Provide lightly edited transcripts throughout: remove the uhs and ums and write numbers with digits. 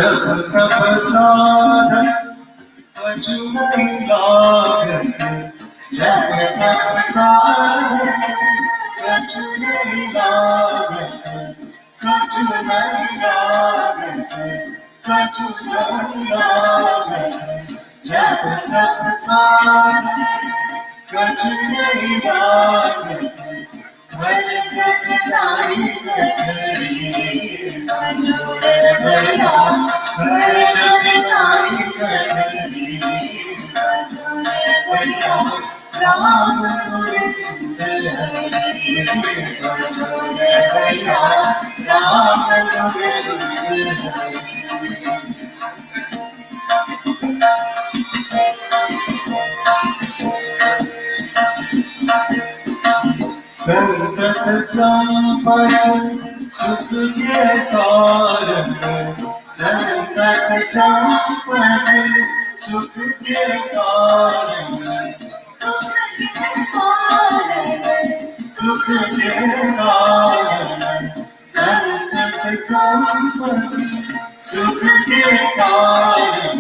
जब तब साधन कछु नहीं लागत, जब तब साधन कछु नहीं लागत, कछु नहीं लागत, कछु नहीं लागत, जब तब साधन कछु नहीं लागत, हर जग नाई कटरी जोड़े भैया, हर जग नाई कटरी जोड़े भैया, राम गोविंद हरि जोड़े भैया, राम गोविंद हरि। संतत संपत्ति सुख के कारण, संतत संपत्ति सुख के कारण, सुख के कारण, संतत संपत्ति सुख के कारण,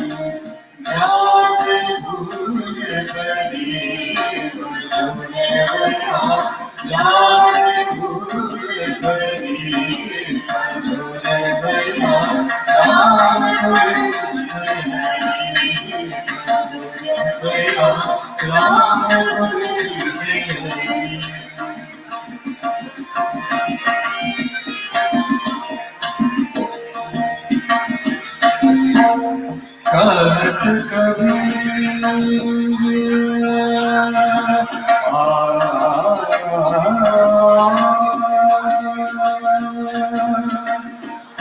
जास भूल करी जोड़े भैया, जास भूल करी जोड़े भैया, राम गोविंद हरि जोड़े भैया, राम गोविंद हरि। कहत कबीर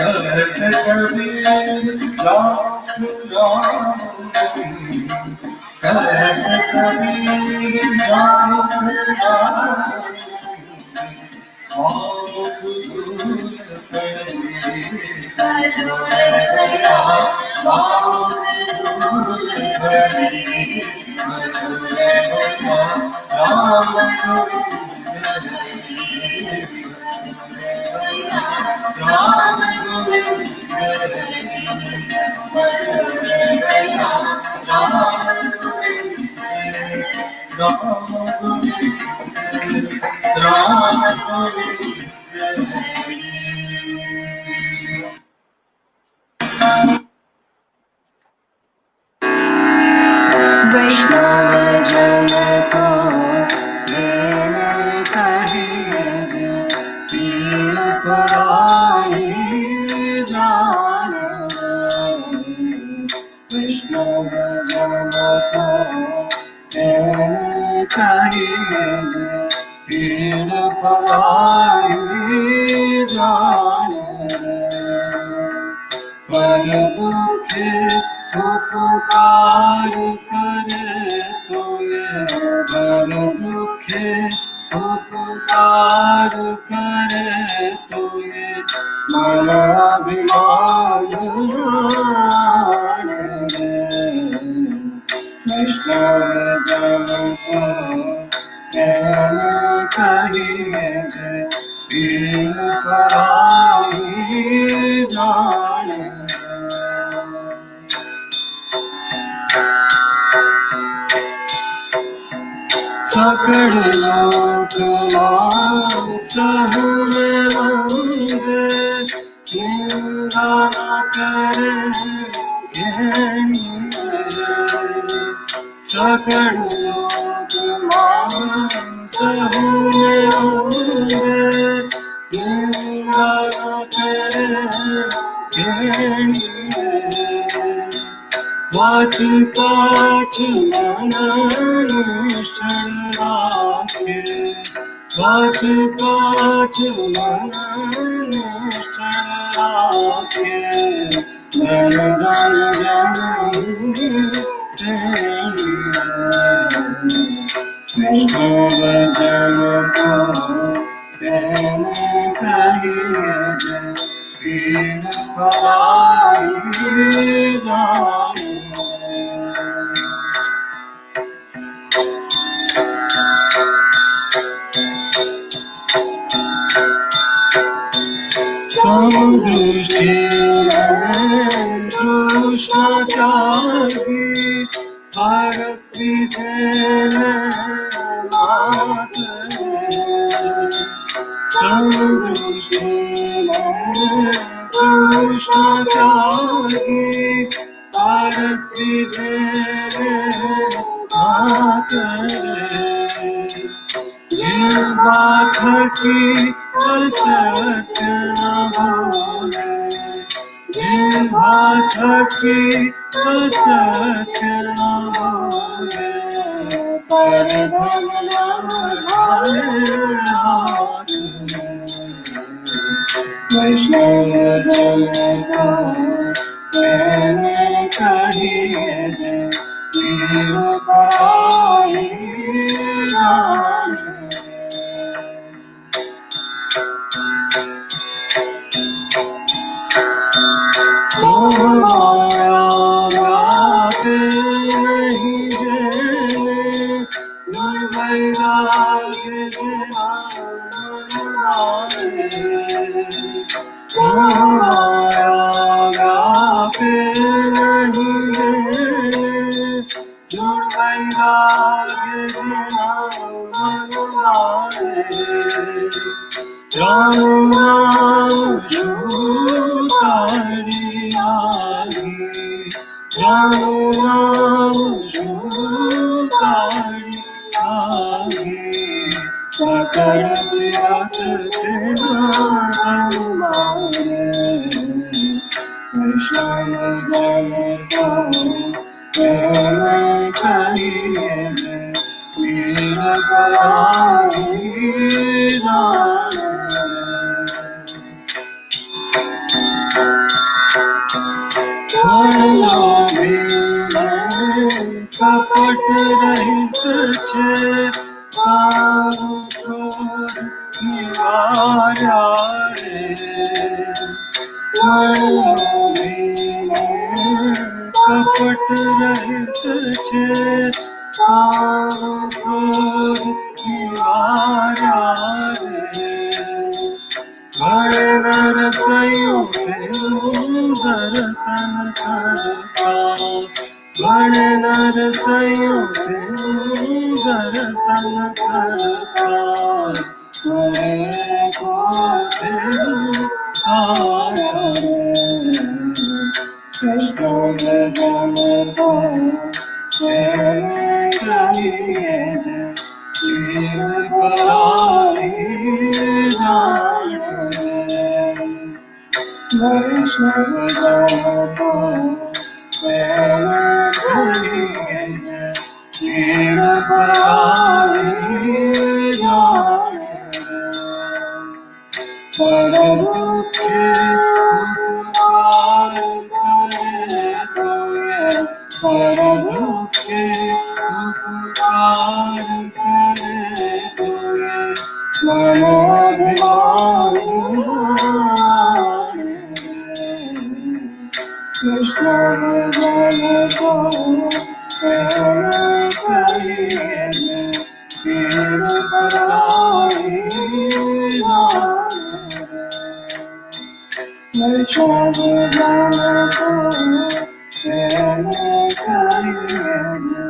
कहत कबीर लाख राम, कहत कबीर लाख राम, आमुख दूर करी जोड़े भैया, आमुख दूर करी जोड़े भैया, राम गोविंद हरि जोड़े भैया, राम गोविंद हरि जोड़े भैया, राम गोविंद हरि, राम गोविंद हरि, राम गोविंद हरि। वैष्णव जन को लेने कहिए, पीण पराई जान। वैष्णव जन को लेने कहिए, पीण पराई जान। पर दुखे उपकार करे तो ये, पर दुखे उपकार करे तो ये, मन अभिमान वैष्णव जन को कहने कहिए जे, पीण पराई जान। सकल लोक मान सहुने वंदे, निंदा न करे सकल लोक मान सहुने वंदे, निंदा न करे वाच काच मन निष्ठन राखे, वाच काच मन निष्ठन राखे, धन धन वैष्णव जन को कहने कहिए, पीण पराई जान। समदृष्टि त्यागी भारती जन मात समदृष्टि कृष्ण त्यागी भारती जन मात जिह्वा थकी असत्य न बोले जिह्वा थकी असत्य न बोले पर धन न बढ़ाए हाथ वैष्णव जन को कहने कहिए जे पीर पाई जाने माया व्याप नहीं जेने दुर्वैराग्य जना मारे माया व्याप नहीं जेने दुर्वैराग्य जना मारे राम नाम शुतारी आगी राम नाम शुतारी आगी सकल तीरथ तेरा मारे वैष्णव जन को प्रेम करिए पीर पराई जाने कपट रहित छे काम क्रोध निवार्या रे कपट रहित छे काम क्रोध निवार्या रे बड़े नर संयुक्त दर्शन करता बड़े नर संयुक्त दर्शन करता बड़े को कृष्ण जन को कहिए जे पीर पराई जाने वैष्णव जन को प्रेम करिए जे पीर पराई जाने पर दुखे उपकार करे तो ये पर दुखे उपकार करे तो ये मनोभिमान कृष्ण जन को प्रेम करिए जे पीर पराई जाने वैष्णव जन को प्रेम करिए जे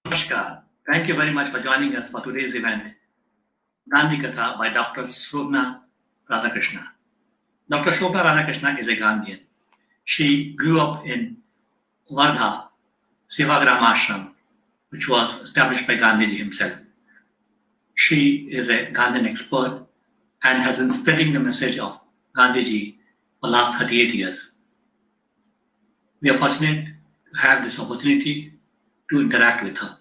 Namaskar. Thank you very much for joining us for today's event, Gandhi Katha by Dr. Shobhna Radhakrishna. Dr. Shobhna Radhakrishna is a Gandhian. She grew up in Wardha Sevagram Ashram, which was established by Gandhiji himself. She is a Gandhian expert and has been spreading the message of Gandhiji for the last 38 years. We are fortunate to have this opportunity to interact with her.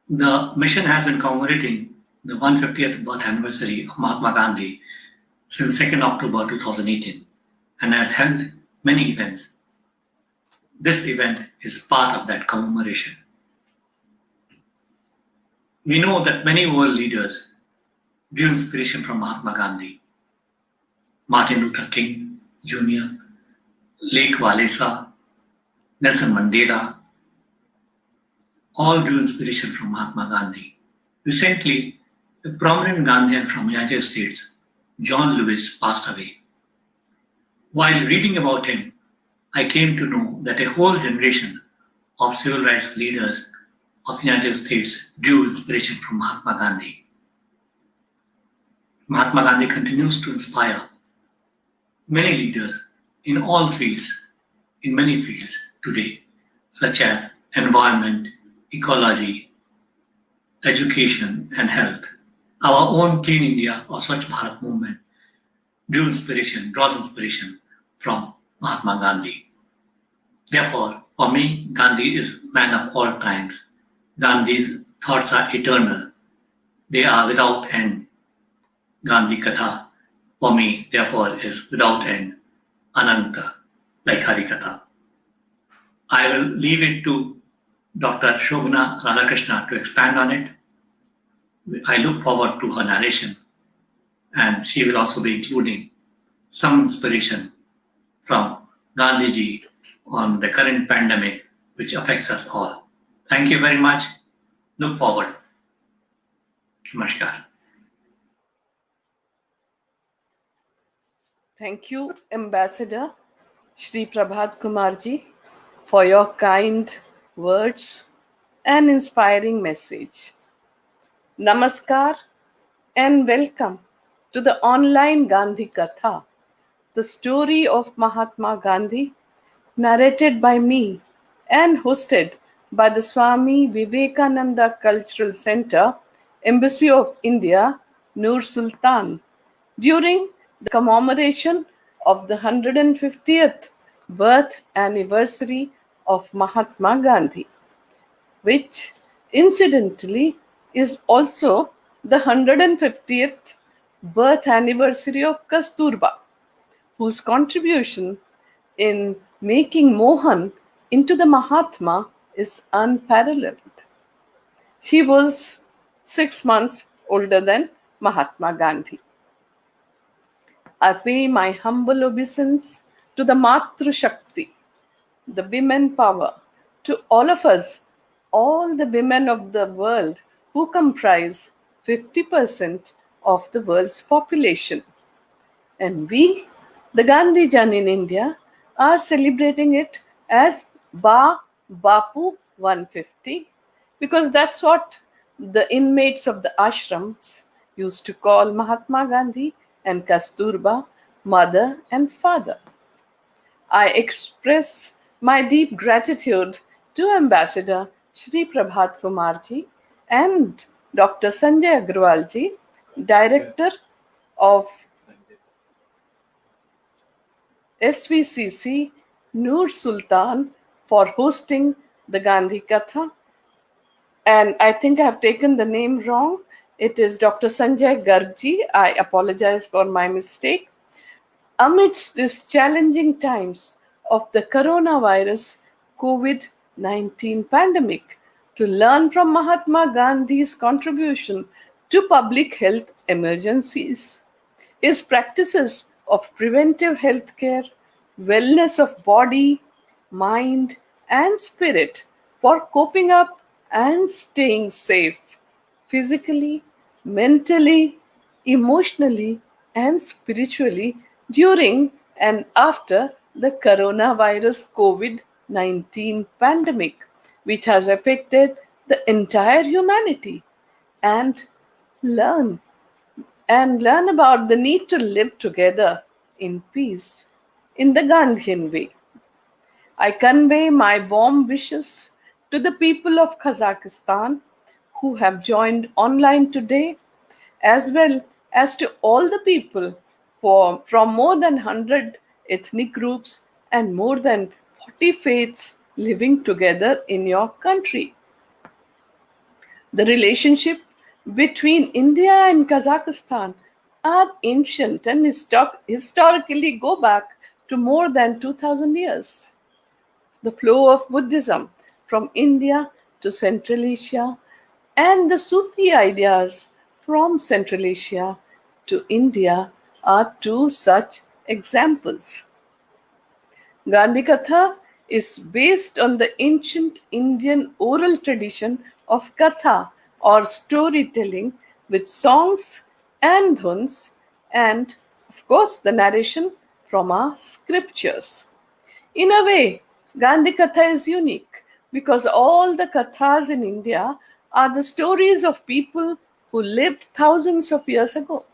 The mission has been commemorating the 150th birth anniversary of Mahatma Gandhi since 2nd October 2018 and has held many events. This event is part of that commemoration. We know that many world leaders drew inspiration from Mahatma Gandhi Martin Luther King Jr., Lake Walesa, Nelson Mandela, all drew inspiration from Mahatma Gandhi. Recently, a prominent Gandhian from the United States, John Lewis, passed away. While reading about him, I came to know that a whole generation of civil rights leaders of the United States drew inspiration from Mahatma Gandhi. Mahatma Gandhi continues to inspire many leaders in all fields, in many fields today, such as environment, ecology, education, and health. Our own Clean India or Swachh Bharat movement draws inspiration from Mahatma Gandhi. Therefore, for me, Gandhi is man of all times. Gandhi's thoughts are eternal. They are without end. Gandhi Katha, for me, therefore, is without end, Ananta, like Hari Katha. I will leave it to Dr. Shobhna Radhakrishna to expand on it. I look forward to her narration, and she will also be including some inspiration from Gandhiji on the current pandemic which affects us all. Thank you very much. Look forward. Namaskar. Thank you, Ambassador Shri Prabhat Kumarji, for your kind words and inspiring message. Namaskar and welcome to the online Gandhi Katha, the story of Mahatma Gandhi, narrated by me and hosted by the Swami Vivekananda Cultural Center, Embassy of India, Nur Sultan, during the commemoration of the 150th birth anniversary of Mahatma Gandhi, which incidentally is also the 150th birth anniversary of Kasturba, whose contribution in making Mohan into the Mahatma is unparalleled. She was 6 months older than Mahatma Gandhi. I pay my humble obeisance to the Matru Shakti, the women power, to all of us, all the women of the world who comprise 50% of the world's population. And we, the Gandhi Jan in India, are celebrating it as Bapu 150 because that's what the inmates of the ashrams used to call Mahatma Gandhi and Kasturba, mother and father. I express my deep gratitude to Ambassador Shri Prabhat Kumarji and Dr. Sanjay Agrawalji, Director of SVCC Nur Sultan, for hosting the Gandhi Katha. And I think I have taken the name wrong. It is Dr. Sanjay Gargji. I apologize for my mistake. Amidst these challenging times of the coronavirus COVID-19 pandemic, to learn from Mahatma Gandhi's contribution to public health emergencies, his practices of preventive health care, wellness of body, mind, and spirit for coping up and staying safe physically, mentally, emotionally, and spiritually during and after the coronavirus COVID-19 pandemic, which has affected the entire humanity, and learn about the need to live together in peace in the Gandhian way. I convey my warm wishes to the people of Kazakhstan who have joined online today, as well as to all the people from more than 100 ethnic groups and more than 40 faiths living together in your country. The relationship between India and Kazakhstan are ancient and historically go back to more than 2000 years. The flow of Buddhism from India to Central Asia and the Sufi ideas from Central Asia to India are two such examples. Gandhi Katha is based on the ancient Indian oral tradition of Katha or storytelling with songs and dhuns, and of course the narration from our scriptures. In a way, Gandhi Katha is unique because all the Kathas in India are the stories of people who lived thousands of years ago.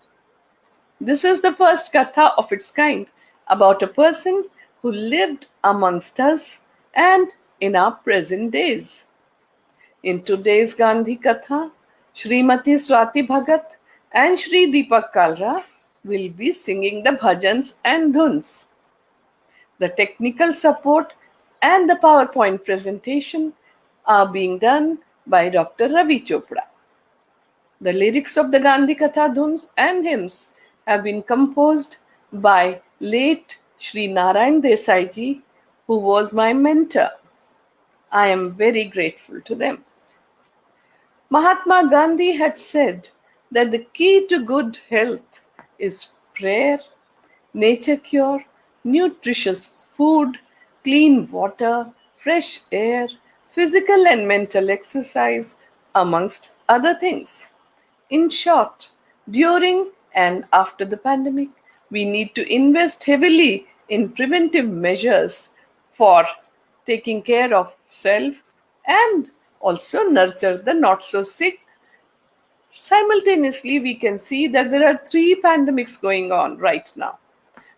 This is the first Katha of its kind about a person who lived amongst us and in our present days. In today's Gandhi Katha, Srimati Swati Bhagat and Shri Deepak Kalra will be singing the bhajans and dhuns. The technical support and the PowerPoint presentation are being done by Dr. Ravi Chopra. The lyrics of the Gandhi Katha dhuns and hymns have been composed by late Sri Narayan Desai ji, who was my mentor. I am very grateful to them. Mahatma Gandhi had said that the key to good health is prayer, nature cure, nutritious food, clean water, fresh air, physical and mental exercise, amongst other things. In short, during and after the pandemic, we need to invest heavily in preventive measures for taking care of self and also nurture the not so sick. Simultaneously, we can see that there are three pandemics going on right now.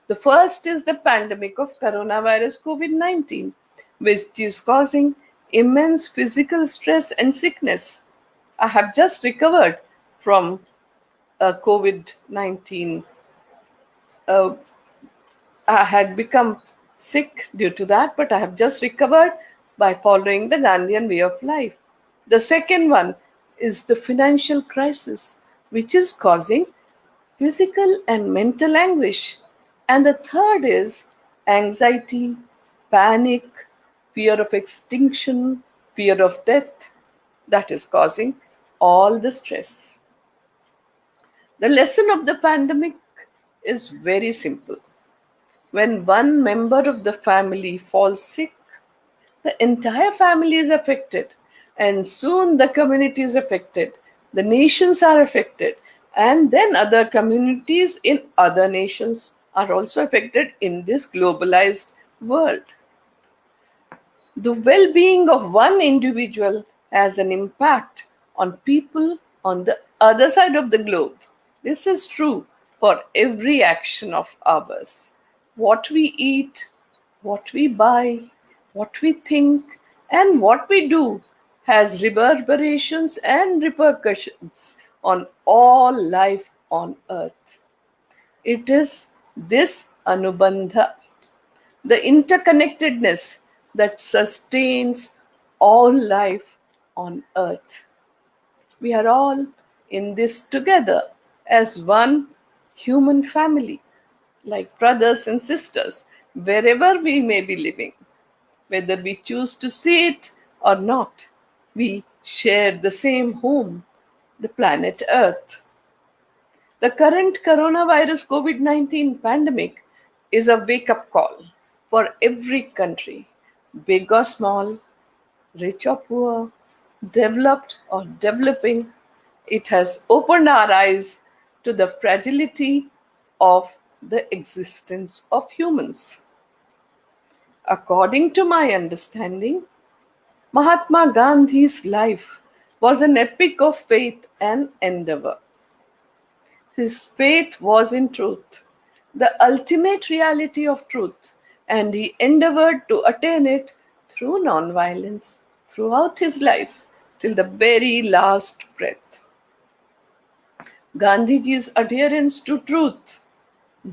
The first is the pandemic of coronavirus COVID-19, which is causing immense physical stress and sickness. I have just recovered from COVID-19. I had become sick due to that, but I have just recovered by following the Gandhian way of life. The second one is the financial crisis, which is causing physical and mental anguish. And the third is anxiety, panic, fear of extinction, fear of death, that is causing all the stress. The lesson of the pandemic is very simple. When one member of the family falls sick, the entire family is affected, and soon the community is affected, the nations are affected, and then other communities in other nations are also affected in this globalized world. The well being of one individual has an impact on people on the other side of the globe. This is true for every action of ours. What we eat, what we buy, what we think, and what we do has reverberations and repercussions on all life on earth. It is this anubandha, the interconnectedness that sustains all life on earth. We are all in this together as one human family, like brothers and sisters, wherever we may be living. Whether we choose to see it or not, we share the same home, the planet Earth. The current coronavirus COVID-19 pandemic is a wake up call for every country, big or small, rich or poor, developed or developing. It has opened our eyes to the fragility of the existence of humans. According to my understanding, Mahatma Gandhi's life was an epic of faith and endeavor. His faith was in truth, the ultimate reality of truth, and he endeavored to attain it through nonviolence throughout his life till the very last breath. Gandhiji's adherence to truth,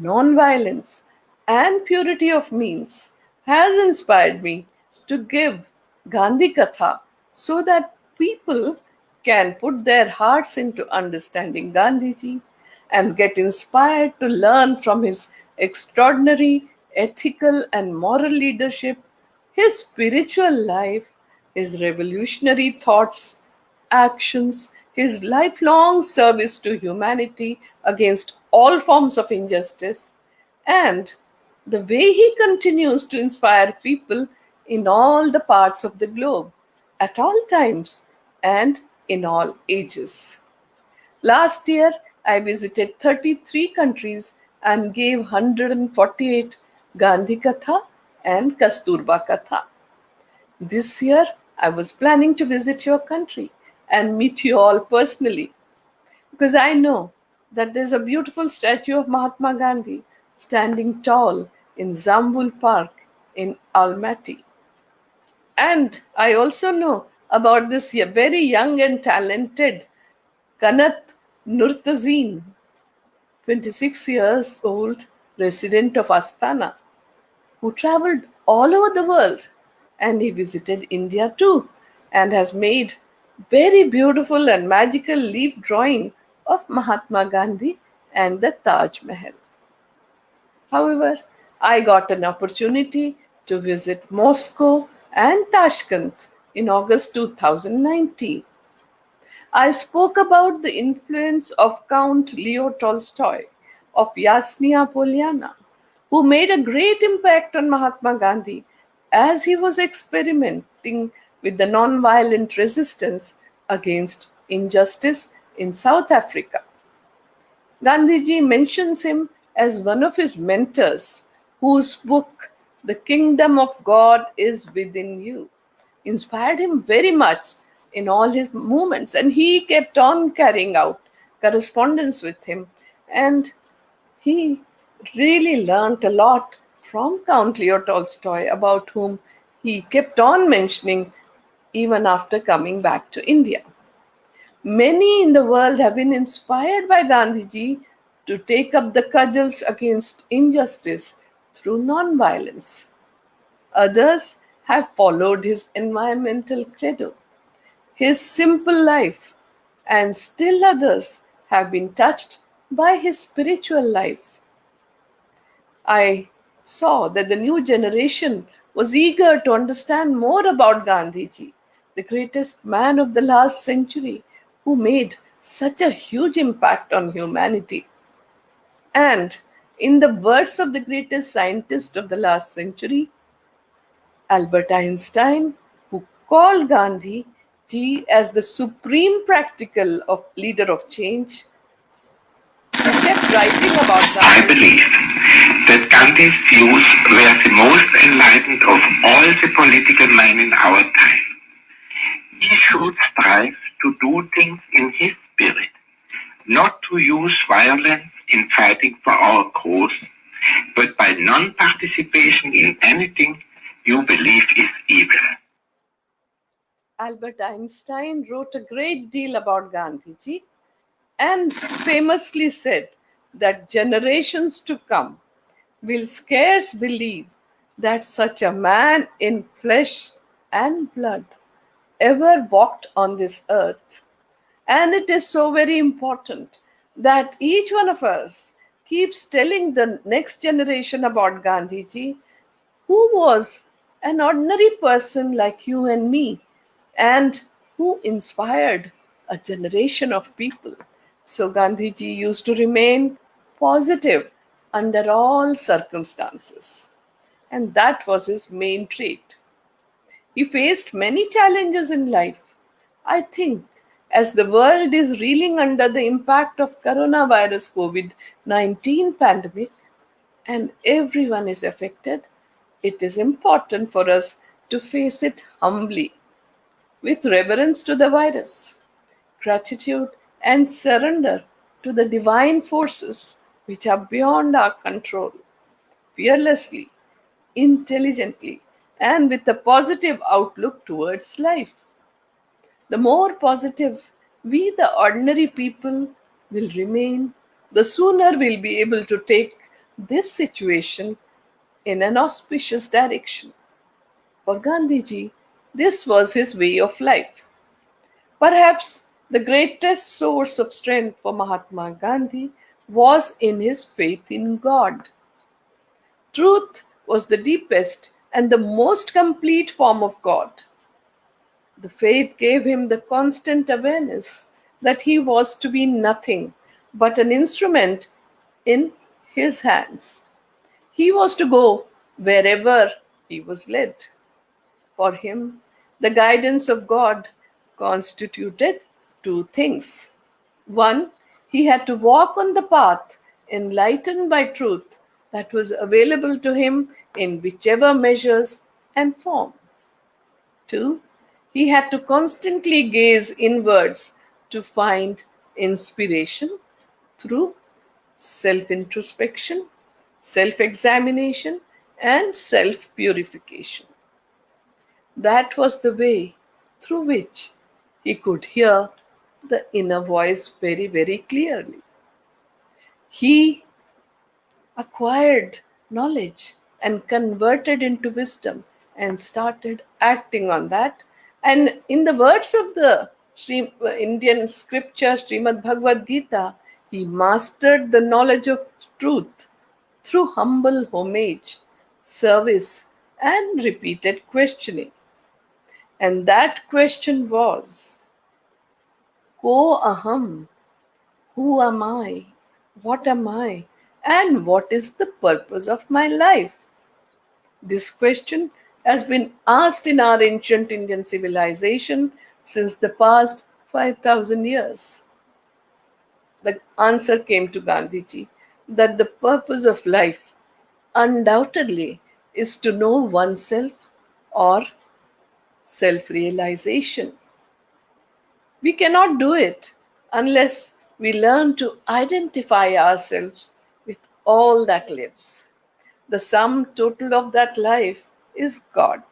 nonviolence, and purity of means has inspired me to give Gandhi Katha so that people can put their hearts into understanding Gandhiji and get inspired to learn from his extraordinary ethical and moral leadership, his spiritual life, his revolutionary thoughts, actions, his lifelong service to humanity against all forms of injustice, and the way he continues to inspire people in all the parts of the globe, at all times and in all ages. Last year, I visited 33 countries and gave 148 Gandhi Katha and Kasturba Katha. This year, I was planning to visit your country and meet you all personally because I know that there's a beautiful statue of Mahatma Gandhi standing tall in Zambul Park in Almaty. And I also know about this very young and talented Kanat Nurtazeen, 26 years old resident of Astana, who traveled all over the world, and he visited India too and has made very beautiful and magical leaf drawing of Mahatma Gandhi and the Taj Mahal. However, I got an opportunity to visit Moscow and Tashkent in August 2019. I spoke about the influence of Count Leo Tolstoy of Yasnia Polyana, who made a great impact on Mahatma Gandhi as he was experimenting with the non-violent resistance against injustice in South Africa. Gandhiji mentions him as one of his mentors, whose book, The Kingdom of God is Within You, inspired him very much in all his movements, and he kept on carrying out correspondence with him. And he really learnt a lot from Count Leo Tolstoy, about whom he kept on mentioning even after coming back to India. Many in the world have been inspired by Gandhiji to take up the cudgels against injustice through non-violence. Others have followed his environmental credo, his simple life, and still others have been touched by his spiritual life. I saw that the new generation was eager to understand more about Gandhiji, the greatest man of the last century, who made such a huge impact on humanity. And in the words of the greatest scientist of the last century, Albert Einstein, who called Gandhi ji as the supreme practical of leader of change, who kept writing about I Gandhi. believe that Gandhi's views were the most enlightened of all the political men in our time. We should strive to do things in his spirit, not to use violence in fighting for our cause, but by non-participation in anything you believe is evil. Albert Einstein wrote a great deal about Gandhiji and famously said that generations to come will scarce believe that such a man in flesh and blood ever walked on this earth. And it is so very important that each one of us keeps telling the next generation about Gandhiji, who was an ordinary person like you and me, and who inspired a generation of people. So Gandhiji used to remain positive under all circumstances, and that was his main trait. He faced many challenges in life. I think as the world is reeling under the impact of coronavirus COVID-19 pandemic and everyone is affected, it is important for us to face it humbly, with reverence to the virus, gratitude and surrender to the divine forces which are beyond our control, fearlessly, intelligently, and with a positive outlook towards life. The more positive we, the ordinary people, will remain, the sooner we'll be able to take this situation in an auspicious direction. For Gandhiji, this was his way of life. Perhaps the greatest source of strength for Mahatma Gandhi was in his faith in God. Truth was the deepest and the most complete form of God. The faith gave him the constant awareness that he was to be nothing but an instrument in his hands. He was to go wherever he was led. For him, the guidance of God constituted two things. One, he had to walk on the path enlightened by truth that was available to him in whichever measures and form. Two, he had to constantly gaze inwards to find inspiration through self introspection, self examination, and self purification. That was the way through which he could hear the inner voice very, very clearly. He acquired knowledge and converted into wisdom and started acting on that. And in the words of the Indian scripture, Srimad Bhagavad Gita, he mastered the knowledge of truth through humble homage, service, and repeated questioning. And that question was, Ko aham? Who am I? What am I? And what is the purpose of my life? This question has been asked in our ancient Indian civilization since the past 5,000 years. The answer came to Gandhiji that the purpose of life undoubtedly is to know oneself or self realization. We cannot do it unless we learn to identify ourselves with all that lives. The sum total of that life is God.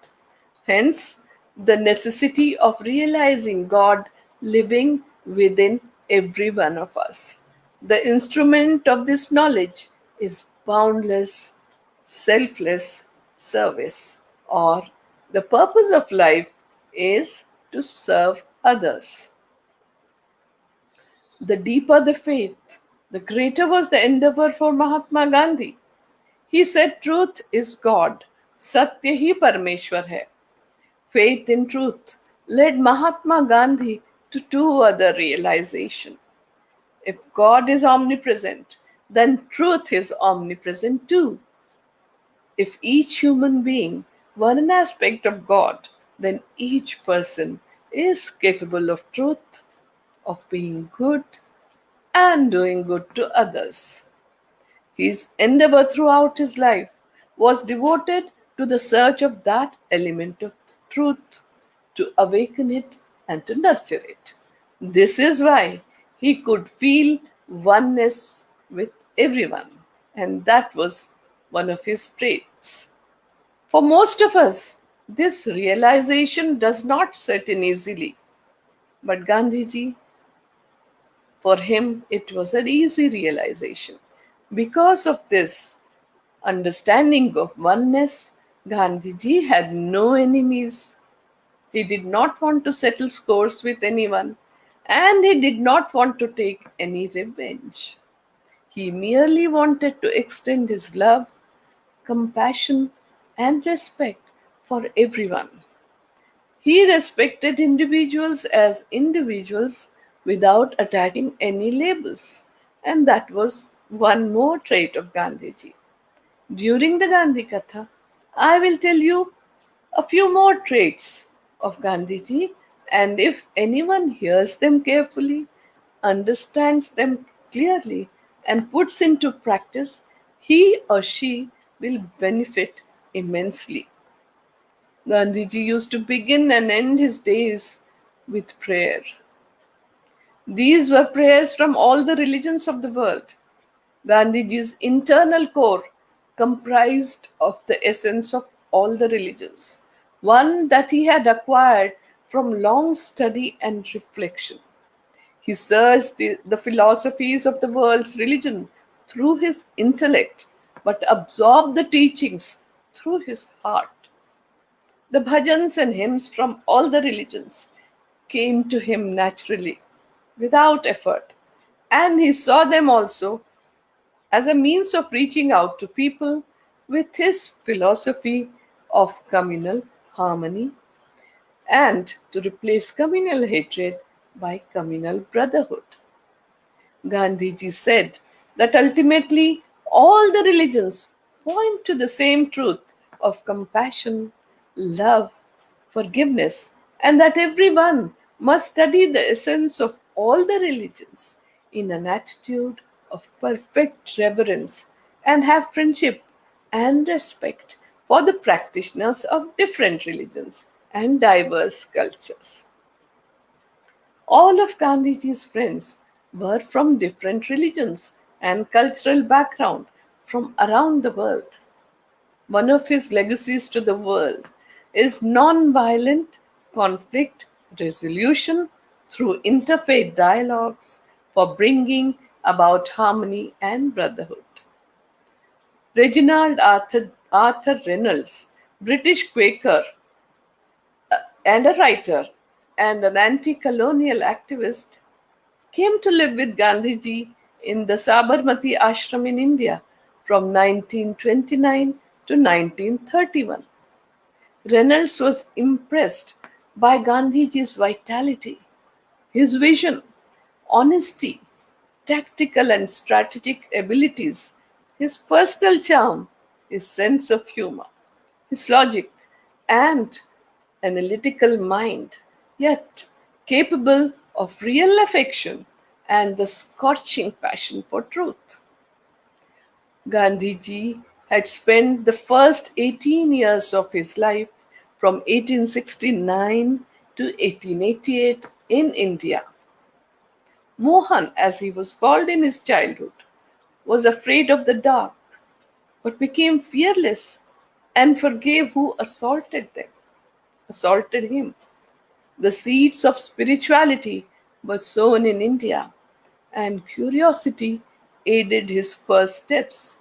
Hence, the necessity of realizing God living within every one of us. The instrument of this knowledge is boundless, selfless service, or the purpose of life is to serve others. The deeper the faith, the greater was the endeavor for Mahatma Gandhi. He said, Truth is God, Satya hi Parameshwar hai. Faith in truth led Mahatma Gandhi to two other realizations. If God is omnipresent, then truth is omnipresent too. If each human being were an aspect of God, then each person is capable of truth, of being good, and doing good to others. His endeavor throughout his life was devoted to the search of that element of truth, to awaken it and to nurture it. This is why he could feel oneness with everyone, and that was one of his traits. For most of us, this realization does not set in easily, but Gandhiji, for him, it was an easy realization. Because of this understanding of oneness, Gandhiji had no enemies. He did not want to settle scores with anyone, and he did not want to take any revenge. He merely wanted to extend his love, compassion, and respect for everyone. He respected individuals as individuals without attaching any labels. And that was one more trait of Gandhiji. During the Gandhi Katha, I will tell you a few more traits of Gandhiji, and if anyone hears them carefully, understands them clearly, and puts into practice, he or she will benefit immensely. Gandhiji used to begin and end his days with prayer. These were prayers from all the religions of the world. Gandhiji's internal core comprised of the essence of all the religions, one that he had acquired from long study and reflection. He searched the philosophies of the world's religion through his intellect, but absorbed the teachings through his heart. The bhajans and hymns from all the religions came to him naturally, without effort, and he saw them also as a means of reaching out to people with his philosophy of communal harmony and to replace communal hatred by communal brotherhood. Gandhiji said that ultimately all the religions point to the same truth of compassion, love, forgiveness, and that everyone must study the essence of all the religions in an attitude of perfect reverence and have friendship and respect for the practitioners of different religions and diverse cultures. All of Gandhiji's friends were from different religions and cultural background from around the world. One of his legacies to the world is non-violent conflict resolution through interfaith dialogues for bringing about harmony and brotherhood. Reginald Arthur Reynolds, British Quaker and a writer and an anti-colonial activist, came to live with Gandhiji in the Sabarmati ashram in India from 1929 to 1931. Reynolds was impressed by Gandhiji's vitality, his vision, honesty, tactical and strategic abilities, his personal charm, his sense of humor, his logic, and analytical mind, yet capable of real affection and the scorching passion for truth. Gandhiji had spent the first 18 years of his life from 1869 to 1888 in India. Mohan, as he was called in his childhood, was afraid of the dark, but became fearless and forgave who assaulted him. The seeds of spirituality were sown in India, and curiosity aided his first steps.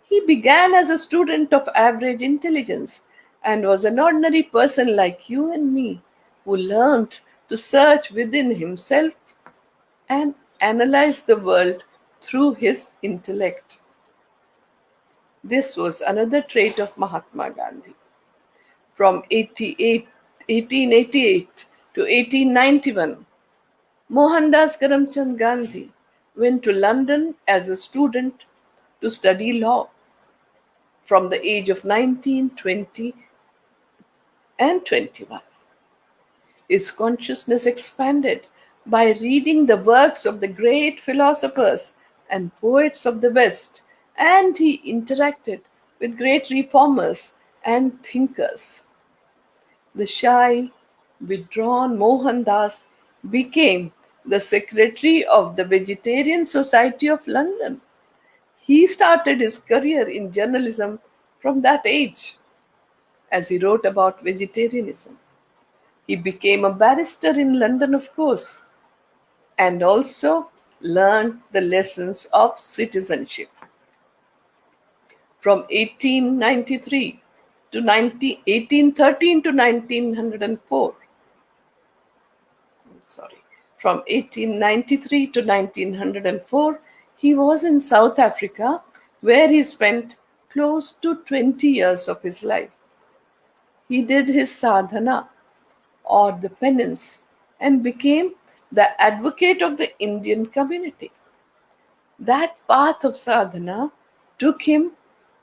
He began as a student of average intelligence and was an ordinary person like you and me who learned to search within himself and analyze the world through his intellect. This was another trait of Mahatma Gandhi. From 1888 to 1891, Mohandas Karamchand Gandhi went to London as a student to study law. From the age of 19, 20, and 21, his consciousness expanded by reading the works of the great philosophers and poets of the West, and he interacted with great reformers and thinkers. The shy, withdrawn Mohandas became the secretary of the Vegetarian Society of London. He started his career in journalism from that age, as he wrote about vegetarianism. He became a barrister in London, of course, and also learned the lessons of citizenship. From 1893 to 1813 to 1904, from 1893 to 1904, he was in South Africa, where he spent close to 20 years of his life. He did his sadhana, or the penance, and became the advocate of the Indian community. That path of sadhana took him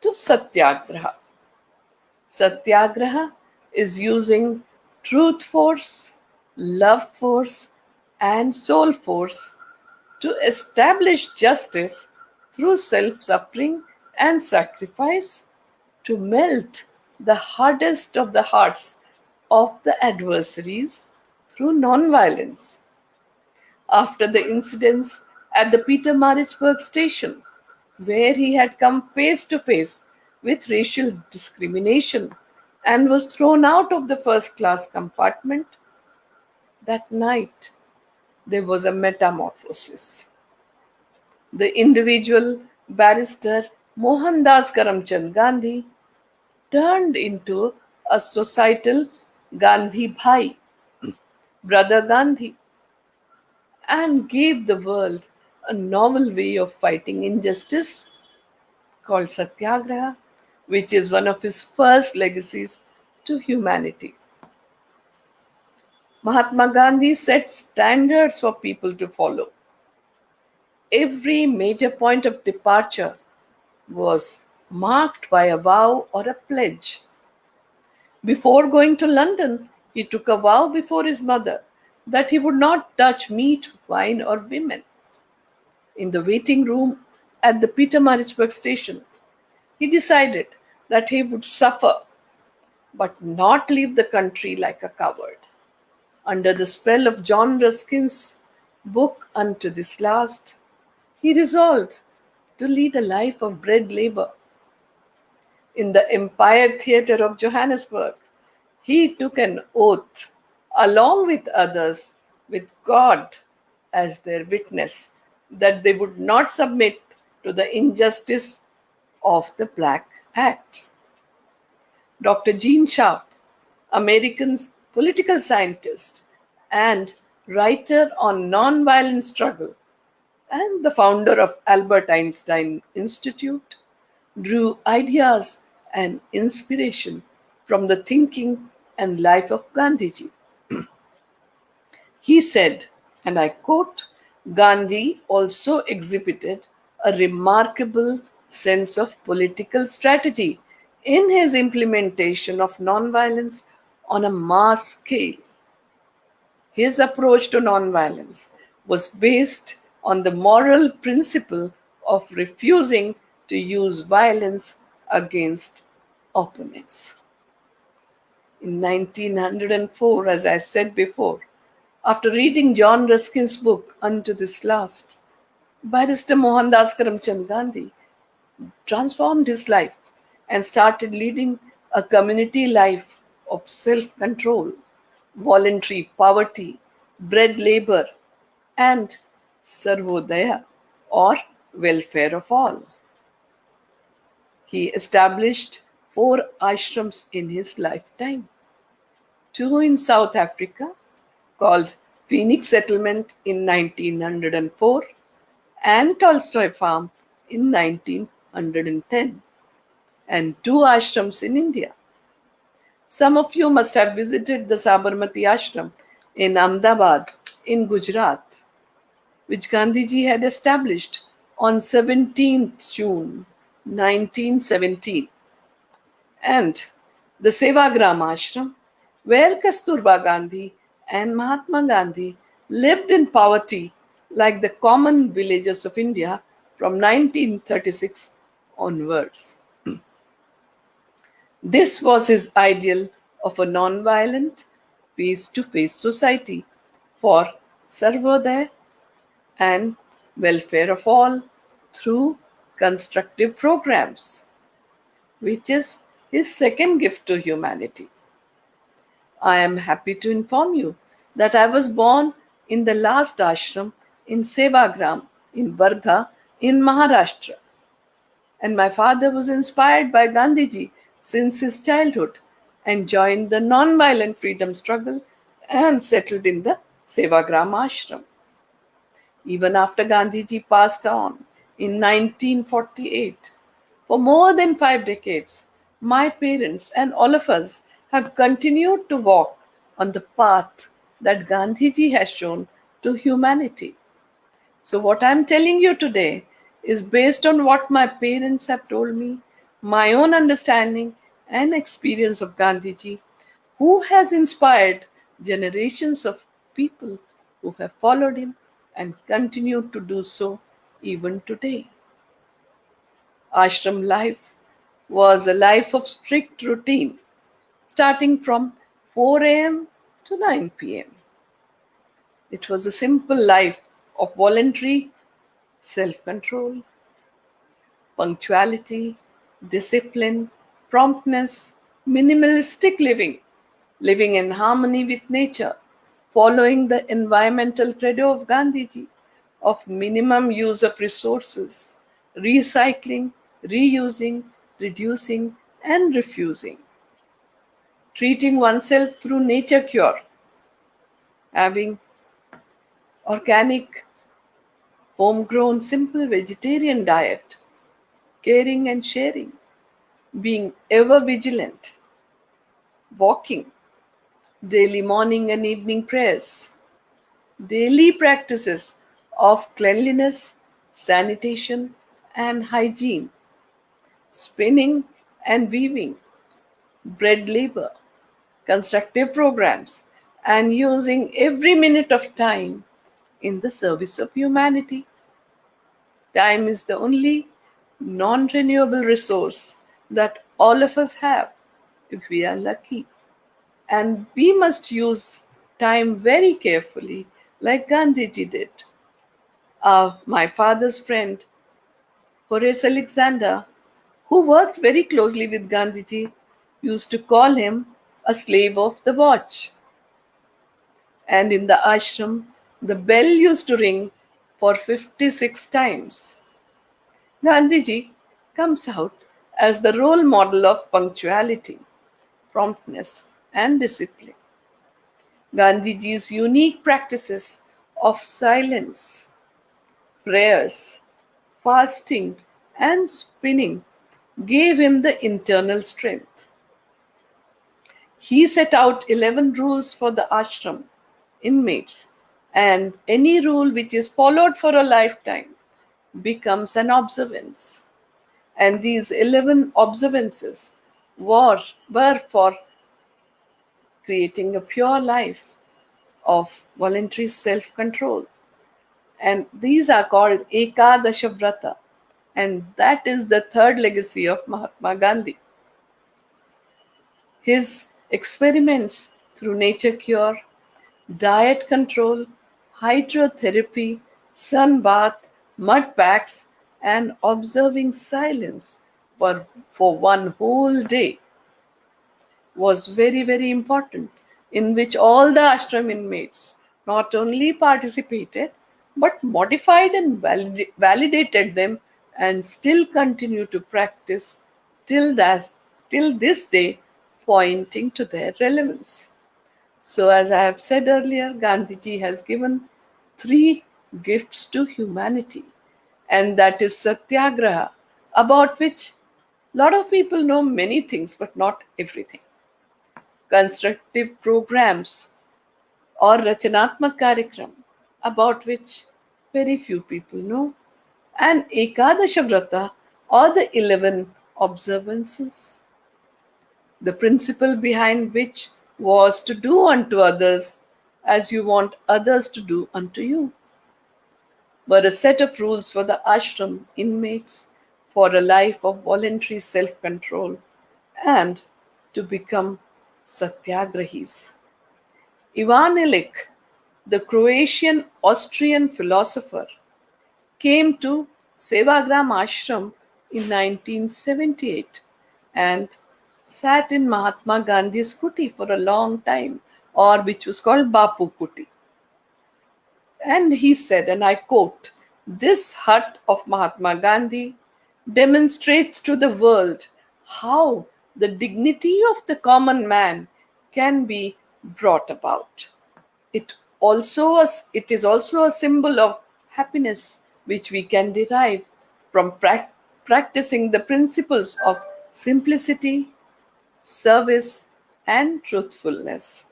to Satyagraha. Satyagraha is using truth force, love force, and soul force to establish justice through self-suffering and sacrifice to melt the hardest of the hearts of the adversaries through non-violence. After the incidents at the Petermaritzburg station, where he had come face to face with racial discrimination and was thrown out of the first-class compartment, that night there was a metamorphosis. The individual barrister Mohandas Karamchand Gandhi turned into a societal Gandhi Bhai, Brother Gandhi, and gave the world a novel way of fighting injustice called Satyagraha, which is one of his first legacies to humanity. Mahatma Gandhi set standards for people to follow. every major point of departure was marked by a vow or a pledge. Before going to London, he took a vow before his mother that he would not touch meat, wine, or women. In the waiting room at the Petermaritzburg station, he decided that he would suffer but not leave the country like a coward. Under the spell of John Ruskin's book Unto This Last, he resolved to lead a life of bread labor. In the Empire Theatre of Johannesburg, he took an oath, along with others, with God as their witness, that they would not submit to the injustice of the Black Act. Dr. Gene Sharp, American political scientist and writer on nonviolent struggle, and the founder of Albert Einstein Institute, drew ideas and inspiration from the thinking and life of Gandhiji. He said, and I quote, Gandhi also exhibited a remarkable sense of political strategy in his implementation of nonviolence on a mass scale. His approach to nonviolence was based on the moral principle of refusing to use violence against opponents. In 1904, as I said before, after reading John Ruskin's book Unto This Last, Barrister Mohandas Karamchand Gandhi transformed his life and started leading a community life of self-control, voluntary poverty, bread labor, and sarvodaya, or welfare of all. He established 4 ashrams in his lifetime. 2 in South Africa, called Phoenix Settlement in 1904 and Tolstoy Farm in 1910, and 2 ashrams in India. Some of you must have visited the Sabarmati ashram in Ahmedabad in Gujarat, which Gandhiji had established on 17th June 1917, and the Sevagram ashram, where Kasturba Gandhi and Mahatma Gandhi lived in poverty like the common villagers of India from 1936 onwards. This was his ideal of a non-violent, face-to-face society for Sarvodaya and welfare of all through constructive programs, which is his second gift to humanity. I am happy to inform you that I was born in the last ashram in Sevagram in Wardha in Maharashtra, and my father was inspired by Gandhiji since his childhood and joined the non-violent freedom struggle and settled in the Sevagram ashram. Even after Gandhiji passed on in 1948, for more than 5 decades, my parents and all of us have continued to walk on the path that Gandhiji has shown to humanity. So what I'm telling you today is based on what my parents have told me, my own understanding and experience of Gandhiji, who has inspired generations of people who have followed him and continue to do so even today. Ashram life was a life of strict routine, starting from 4 a.m. to 9 p.m. It was a simple life of voluntary self-control, punctuality, discipline, promptness, minimalistic living in harmony with nature, following the environmental credo of Gandhiji of minimum use of resources, recycling, reusing, reducing, and refusing. Treating oneself through nature cure, having organic, homegrown, simple vegetarian diet, caring and sharing, being ever vigilant, walking, daily morning and evening prayers, daily practices of cleanliness sanitation and hygiene, spinning and weaving, bread labor, constructive programs, and using every minute of time in the service of humanity. Time is the only non renewable resource that all of us have if we are lucky. And we must use time very carefully, like Gandhiji did. My father's friend, Horace Alexander, who worked very closely with Gandhiji, used to call him a slave of the watch. And in the ashram, the bell used to ring for 56 times. Gandhiji comes out as the role model of punctuality, promptness, and discipline. Gandhiji's unique practices of silence, prayers, fasting, and spinning gave him the internal strength. He set out 11 rules for the ashram inmates, and any rule which is followed for a lifetime becomes an observance. And these 11 observances were for creating a pure life of voluntary self control. And these are called Ekadasha Vrata. And that is the third legacy of Mahatma Gandhi. His experiments through nature cure, diet control, hydrotherapy, sun bath, mud packs, and observing silence for one whole day was very, very important, in which all the ashram inmates not only participated but modified and validated them and still continue to practice till this day, pointing to their relevance. So, as I have said earlier, Gandhiji has given 3 gifts to humanity, and that is Satyagraha, about which a lot of people know many things but not everything. Constructive programs or Rachanatmak Karikram, about which very few people know, and Ekadasha Vrata, or the 11 observances, the principle behind which was to do unto others as you want others to do unto you, were a set of rules for the ashram inmates for a life of voluntary self control and to become satyagrahis. Ivan Illich, the Croatian Austrian philosopher, came to Sevagram Ashram in 1978 and sat in Mahatma Gandhi's kuti for a long time, or which was called Bapu Kuti. And he said, and I quote, "This hut of Mahatma Gandhi demonstrates to the world how the dignity of the common man can be brought about. It is also a symbol of happiness which we can derive from practicing the principles of simplicity, service, and truthfulness."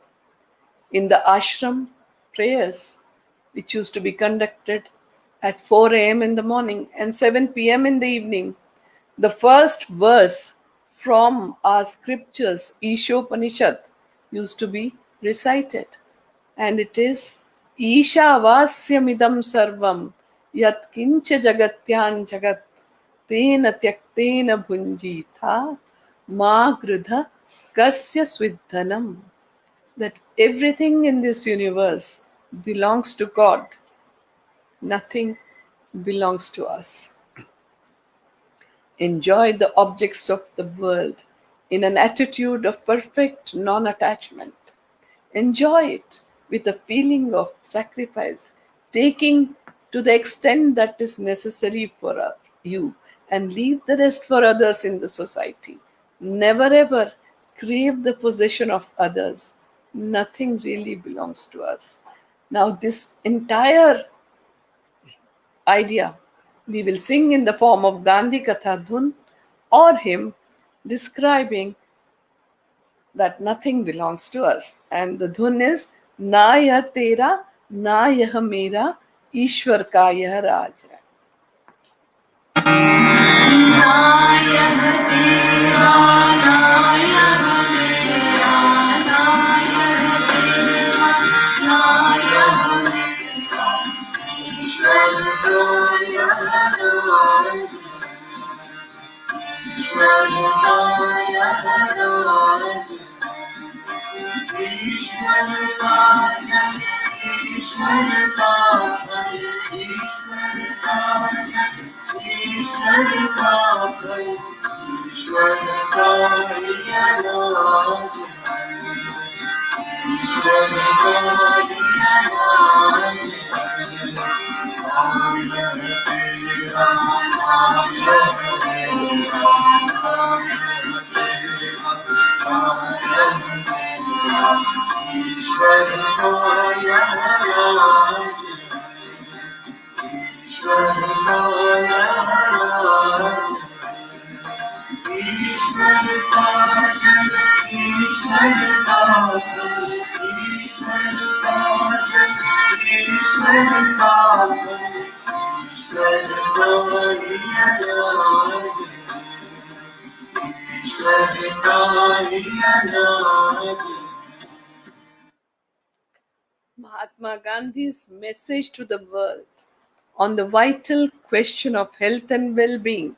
In the ashram, prayers, which used to be conducted at 4 a.m. in the morning and 7 p.m. in the evening, the first verse from our scriptures, Ishopanishad, used to be recited. And it is, Isha vasyamidam sarvam yat kincha jagatyan jagat tena tyaktena bhunjitha ma grudha kasya svidhanam. That everything in this universe belongs to God. Nothing belongs to us. Enjoy the objects of the world in an attitude of perfect non-attachment. Enjoy it with a feeling of sacrifice, taking to the extent that is necessary for you, and leave the rest for others in the society. Never ever crave the possession of others. Nothing really belongs to us. Now, this entire idea we will sing in the form of Gandhi Katha Dhun or hymn describing that nothing belongs to us. And the dhun is, Na yah tera, na yah mera, Ishwar ka yah raj hai. Mahatma Gandhi's message to the world on the vital question of health and well being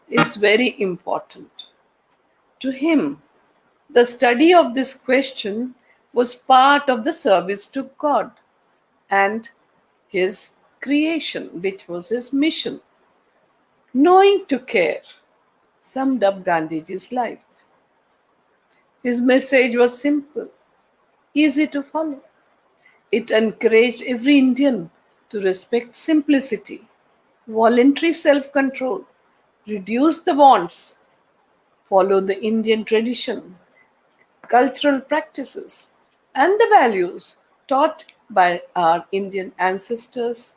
is very important. To him, the study of this question was part of the service to God and his creation, which was his mission. Knowing to care summed up Gandhiji's life. His message was simple, easy to follow. It encouraged every Indian to respect simplicity, voluntary self control, reduce the wants, follow the Indian tradition, cultural practices, and the values taught by our Indian ancestors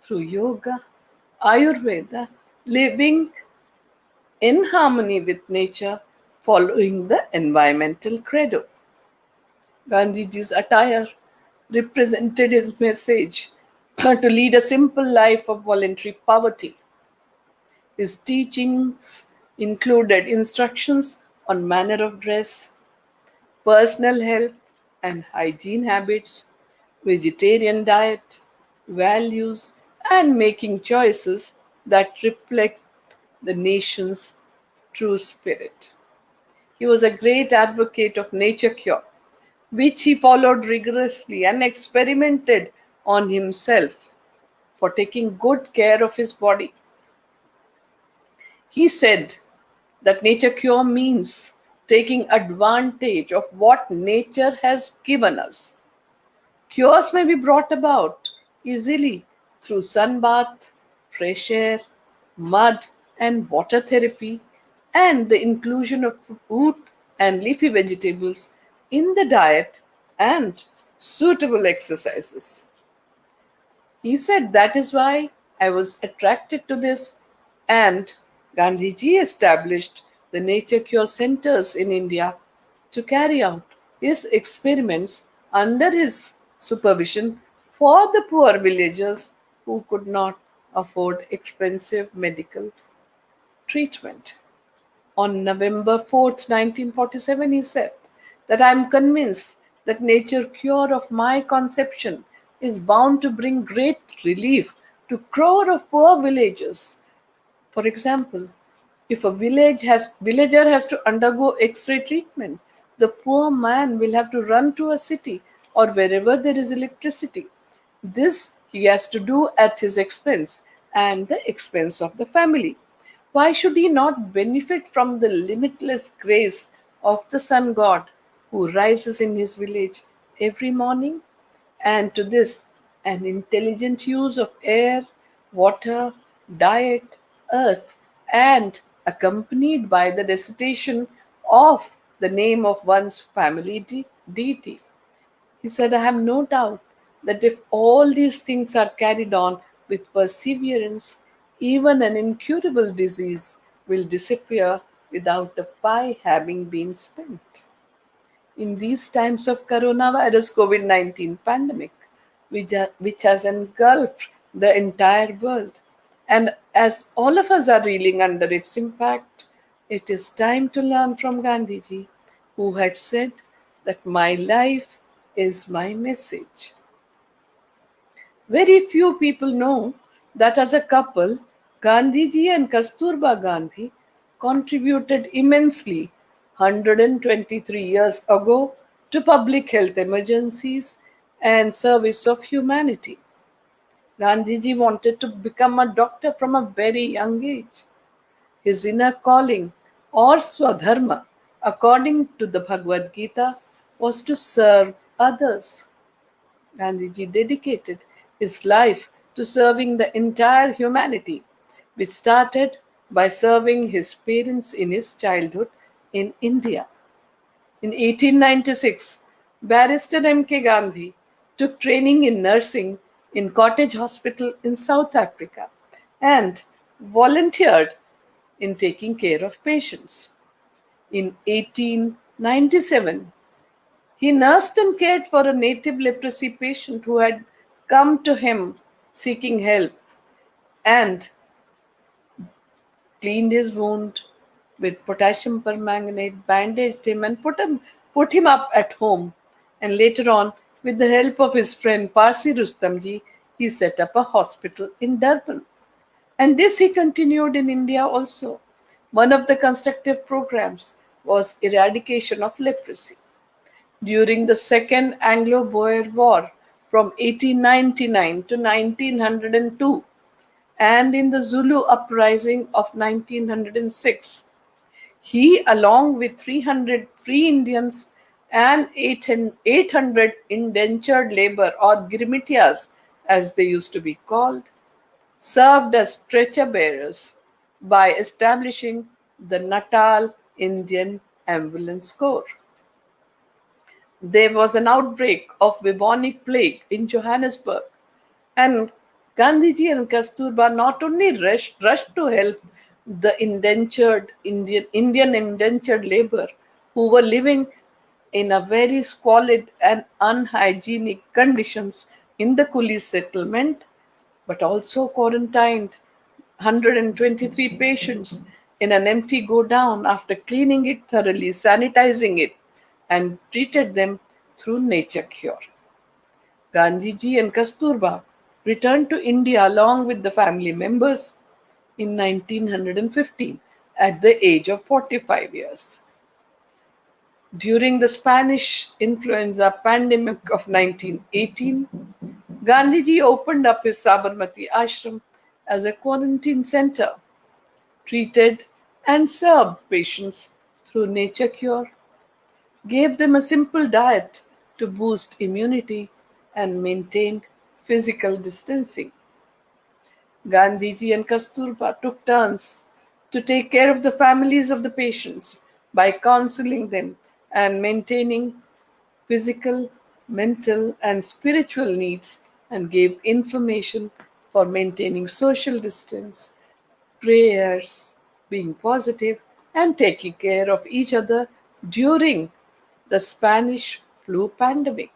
through yoga, Ayurveda, living in harmony with nature, following the environmental credo. Gandhiji's attire represented his message to lead a simple life of voluntary poverty. His teachings included instructions on manner of dress, personal health and hygiene habits, vegetarian diet, values, and making choices that reflect the nation's true spirit. He was a great advocate of nature cure, which he followed rigorously and experimented on himself for taking good care of his body. He said that nature cure means taking advantage of what nature has given us. Cures may be brought about easily through sunbath, fresh air, mud and water therapy, and the inclusion of fruit and leafy vegetables in the diet and suitable exercises. He said that is why I was attracted to this, and Gandhiji established the nature cure centers in India to carry out his experiments under his supervision for the poor villagers who could not afford expensive medical treatment. On November 4th, 1947, he said that I am convinced that nature cure of my conception is bound to bring great relief to crore of poor villagers. For example, if a villager has to undergo X-ray treatment, the poor man will have to run to a city or wherever there is electricity. This he has to do at his expense and the expense of the family. Why should he not benefit from the limitless grace of the sun god who rises in his village every morning? And to this, an intelligent use of air, water, diet, earth, and accompanied by the recitation of the name of one's family deity. He said, I have no doubt that if all these things are carried on with perseverance, even an incurable disease will disappear without a pie having been spent. In these times of coronavirus COVID-19 pandemic, which has engulfed the entire world And as all of us are reeling under its impact, it is time to learn from Gandhiji, who had said that my life is my message. Very few people know that as a couple, Gandhiji and Kasturba Gandhi contributed immensely 123 years ago to public health emergencies and service of humanity. Gandhiji wanted to become a doctor from a very young age. His inner calling, or Swadharma, according to the Bhagavad Gita, was to serve others. Gandhiji dedicated his life to serving the entire humanity, which started by serving his parents in his childhood in India. In 1896, Barrister M.K. Gandhi took training in nursing in Cottage Hospital in South Africa and volunteered in taking care of patients. In 1897, he nursed and cared for a native leprosy patient who had come to him seeking help and cleaned his wound with potassium permanganate, bandaged him, and put him up at home. And later on, with the help of his friend Parsi Rustamji, he set up a hospital in Durban. And this he continued in India also. One of the constructive programs was eradication of leprosy. During the Second Anglo-Boer War from 1899 to 1902 and in the Zulu uprising of 1906, he, along with 300 free Indians and 800 indentured labor or Girmitias as they used to be called, served as stretcher bearers by establishing the Natal Indian Ambulance Corps. There was an outbreak of bubonic plague in Johannesburg, and Gandhiji and Kasturba not only rushed to help the Indian indentured labor who were living in a very squalid and unhygienic conditions in the Coolie settlement, but also quarantined 123 patients in an empty godown after cleaning it thoroughly, sanitizing it, and treated them through nature cure. Gandhiji and Kasturba returned to India along with the family members in 1915 at the age of 45 years. During the Spanish influenza pandemic of 1918, Gandhiji opened up his Sabarmati ashram as a quarantine center, treated and served patients through nature cure, gave them a simple diet to boost immunity, and maintained physical distancing. Gandhiji and Kasturba took turns to take care of the families of the patients by counseling them and maintaining physical, mental, and spiritual needs, and gave information for maintaining social distance, prayers, being positive, and taking care of each other during the Spanish flu pandemic.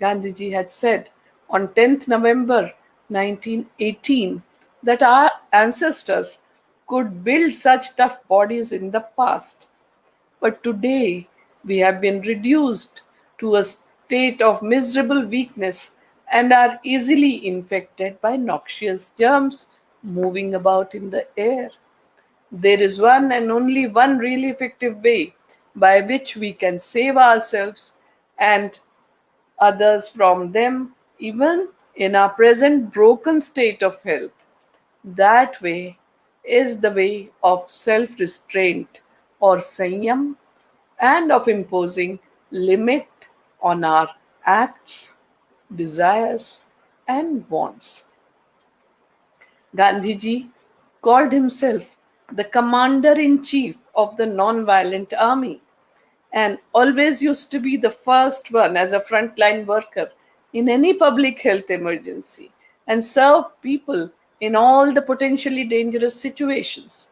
Gandhiji had said on 10th November 1918 that our ancestors could build such tough bodies in the past, but today we have been reduced to a state of miserable weakness and are easily infected by noxious germs moving about in the air. There is one and only one really effective way by which we can save ourselves and others from them, even in our present broken state of health. That way is the way of self restraint or sanyam and of imposing limit on our acts, desires, and wants. Gandhiji called himself the commander in chief of the non-violent army and always used to be the first one as a frontline worker in any public health emergency and serve people in all the potentially dangerous situations.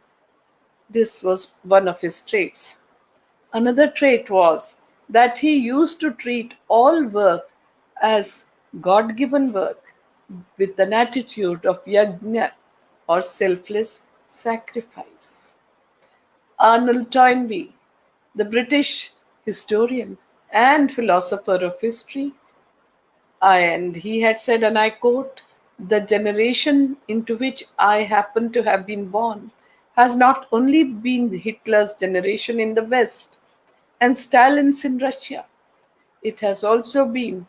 This was one of his traits. Another trait was that he used to treat all work as God given work with an attitude of yajna, or selfless sacrifice. Arnold Toynbee, the British historian and philosopher of history, and he had said, and I quote, "The generation into which I happen to have been born has not only been Hitler's generation in the West and Stalin's in Russia, it has also been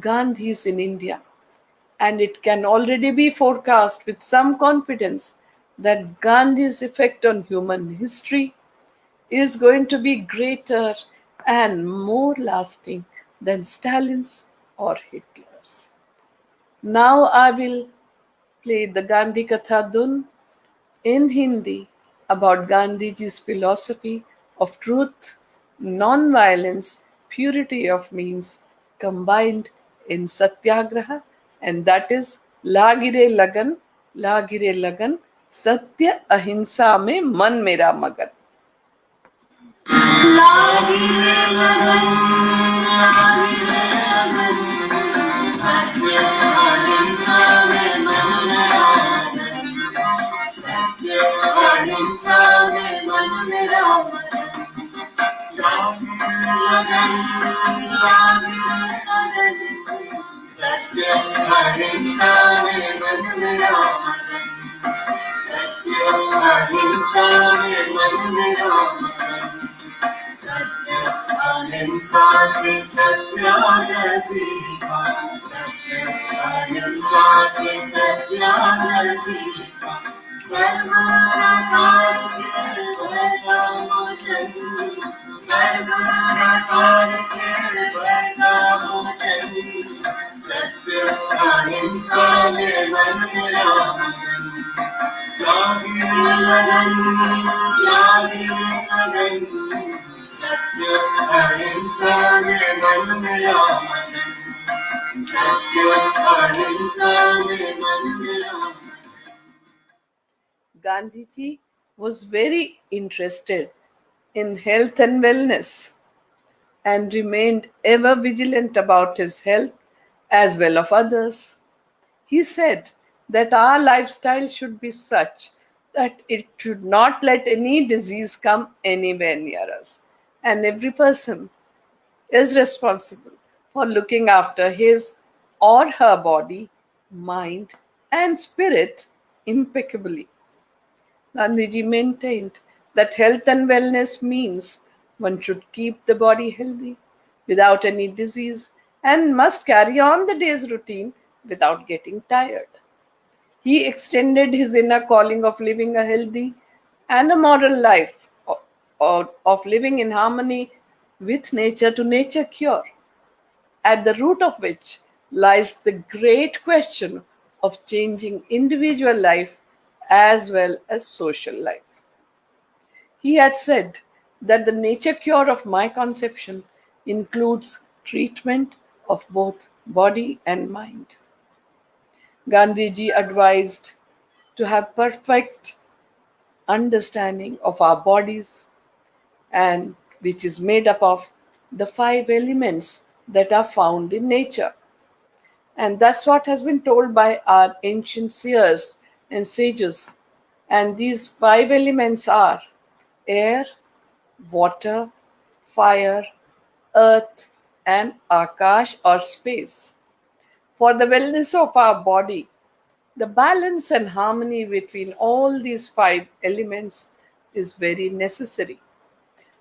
Gandhi's in India, and it can already be forecast with some confidence that Gandhi's effect on human history is going to be greater and more lasting than Stalin's or Hitler's." Now I will play the Gandhi Katha Dun in Hindi about Gandhiji's philosophy of truth, non-violence, purity of means combined in Satyagraha, and that is Lagire Lagan, Satya Ahimsa में मन मेरा मगन. लागिरे लगन लागिरे लगन सत्य अहिंसा में मन मेरा मगन सत्य अहिंसा में मन मेरा मगन लागिरे लगन सत्य अहिंसा में मन मेरा मगन सत्य अहिंसा में मन मेरा मगन सत्य अहिंसा से सत्याग्रह सीखा सत्य अहिंसा से सत्याग्रह सीखा सर्वप्रकार के भय का मोचन सर्वप्रकार के भय का मोचन सत्य अहिंसा में मन मेरा मगन लागिरे लगन सत्य अहिंसा में मन मेरा मगन सत्य अहिंसा में मन मेरा मगन. Gandhiji was very interested in health and wellness and remained ever vigilant about his health as well of others. He said that our lifestyle should be such that it should not let any disease come anywhere near us, and every person is responsible for looking after his or her body, mind, and spirit impeccably. Gandhiji maintained that health and wellness means one should keep the body healthy without any disease and must carry on the day's routine without getting tired. He extended his inner calling of living a healthy and a moral life, of living in harmony with nature to nature cure, at the root of which lies the great question of changing individual life as well as social life. He had said that the nature cure of my conception includes treatment of both body and mind. Gandhiji advised to have perfect understanding of our bodies, and which is made up of the 5 elements that are found in nature. And that's what has been told by our ancient seers and sages. And these 5 elements are air, water, fire, earth, and akash or space. For the wellness of our body, the balance and harmony between all these 5 elements is very necessary.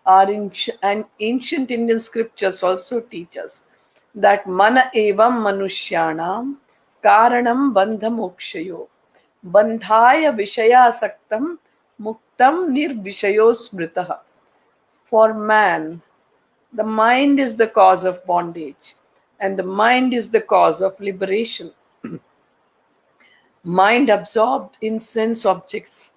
Our ancient Indian scriptures also teach us that mana evam manushyanam karanam bandha mokshayo bandhaya vishaya saktam muktam nirvishayo smritaha. For man, the mind is the cause of bondage, and the mind is the cause of liberation. Mind absorbed in sense objects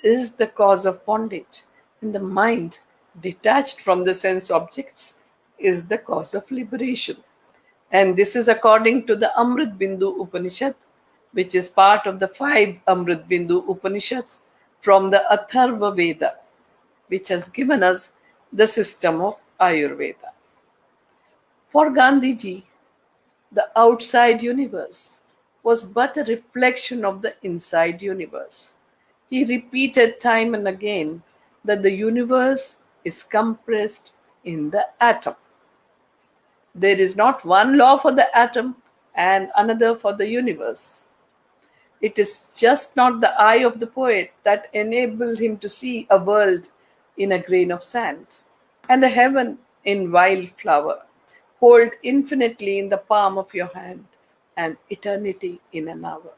is the cause of bondage, and the mind detached from the sense objects is the cause of liberation. And this is according to the Amrit Bindu Upanishad, which is part of the 5 Amrit Bindu Upanishads from the Atharva Veda, which has given us the system of Ayurveda. For Gandhiji, the outside universe was but a reflection of the inside universe. He repeated time and again that the universe is compressed in the atom. There is not one law for the atom and another for the universe. It is just not the eye of the poet that enabled him to see a world in a grain of sand, and a heaven in wildflower. Hold infinitely in the palm of your hand, and eternity in an hour.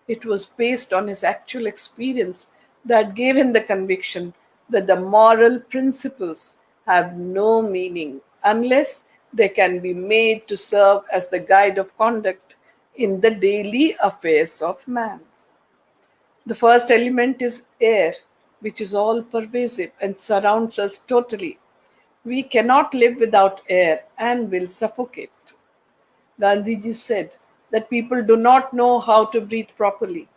It was based on his actual experience that gave him the conviction that the moral principles have no meaning unless they can be made to serve as the guide of conduct in the daily affairs of man. The first element is air, which is all pervasive and surrounds us totally. We cannot live without air and will suffocate. Gandhiji said that people do not know how to breathe properly,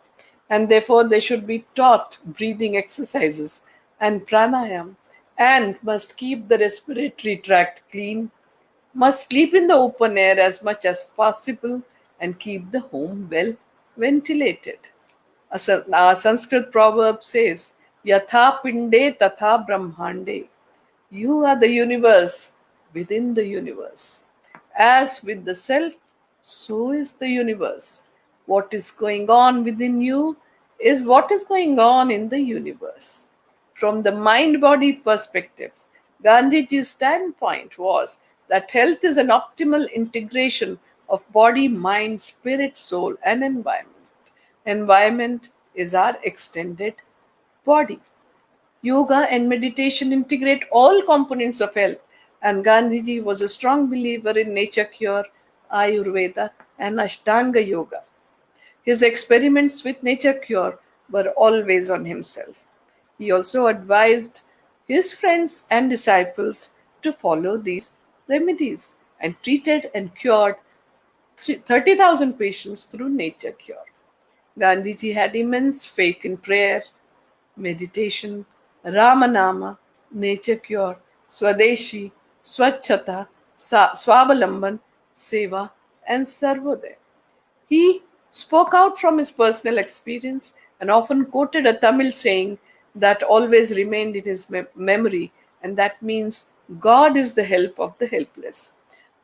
and therefore they should be taught breathing exercises and pranayam, and must keep the respiratory tract clean, must sleep in the open air as much as possible, and keep the home well ventilated. A Sanskrit proverb says, Yatha pinde tatha brahmande. You are the universe within the universe. As with the self, so is the universe. What is going on within you is what is going on in the universe. From the mind body perspective, Gandhiji's standpoint was that health is an optimal integration of body, mind, spirit, soul, and environment. Environment is our extended body. Yoga and meditation integrate all components of health, and Gandhiji was a strong believer in nature cure, Ayurveda, and Ashtanga Yoga. His experiments with nature cure were always on himself. He also advised his friends and disciples to follow these remedies and treated and cured 30,000 patients through nature cure. Gandhiji had immense faith in prayer, meditation, Ramanama, nature cure, Swadeshi, Swachhata, Swavalamban, Seva, and Sarvodaya. He spoke out from his personal experience and often quoted a Tamil saying that always remained in his memory, and that means God is the help of the helpless.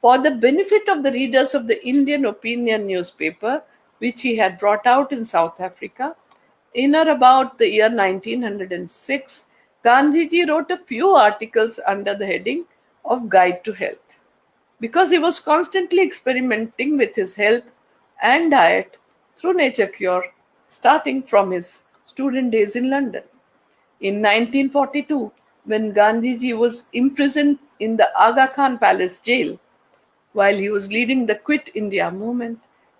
For the benefit of the readers of the Indian Opinion newspaper, which he had brought out in South Africa, in or about the year 1906, Gandhiji wrote a few articles under the heading of Guide to Health. Because he was constantly experimenting with his health and diet through nature cure, starting from his student days in London. In 1942, when Gandhiji was imprisoned in the Aga Khan Palace jail, while he was leading the Quit India movement,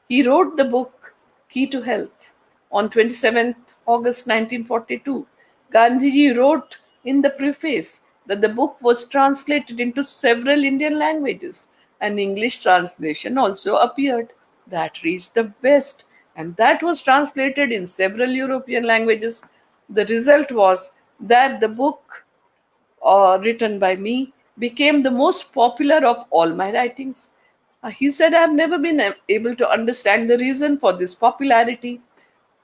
he wrote the book Key to Health. On 27th August 1942, Gandhiji wrote in the preface that the book was translated into several Indian languages. An English translation also appeared that reached the West, and that was translated in several European languages. The result was that the book written by me became the most popular of all my writings. He said, I have never been able to understand the reason for this popularity.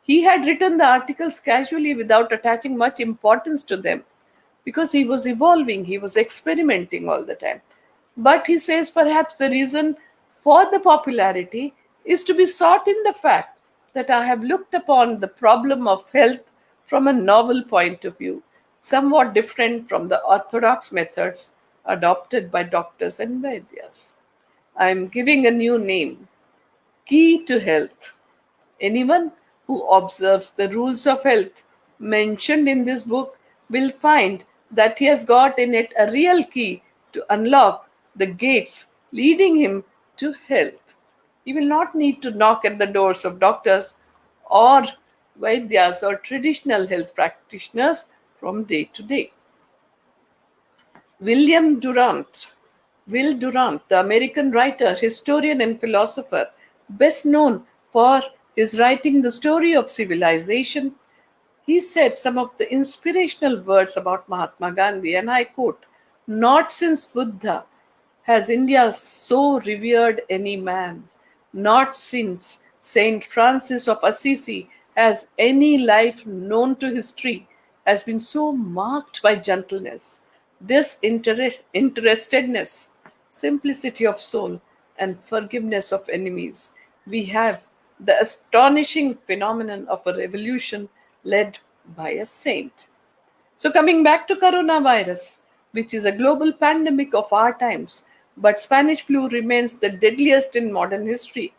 He had written the articles casually without attaching much importance to them because he was evolving, he was experimenting all the time. But he says perhaps the reason for the popularity is to be sought in the fact that I have looked upon the problem of health from a novel point of view, somewhat different from the orthodox methods adopted by doctors and Vaidyas. I am giving a new name, Key to Health. Anyone who observes the rules of health mentioned in this book will find that he has got in it a real key to unlock the gates leading him to health. He will not need to knock at the doors of doctors or Vaidyas or traditional health practitioners from day to day. Will Durant, the American writer, historian, and philosopher, best known for his writing The Story of Civilization, he said some of the inspirational words about Mahatma Gandhi, and I quote, "Not since Buddha has India so revered any man, not since Saint Francis of Assisi as any life known to history has been so marked by gentleness, disinterestedness, simplicity of soul, and forgiveness of enemies. We have the astonishing phenomenon of a revolution led by a saint. So, coming back to coronavirus, which is a global pandemic of our times, but Spanish flu remains the deadliest in modern history,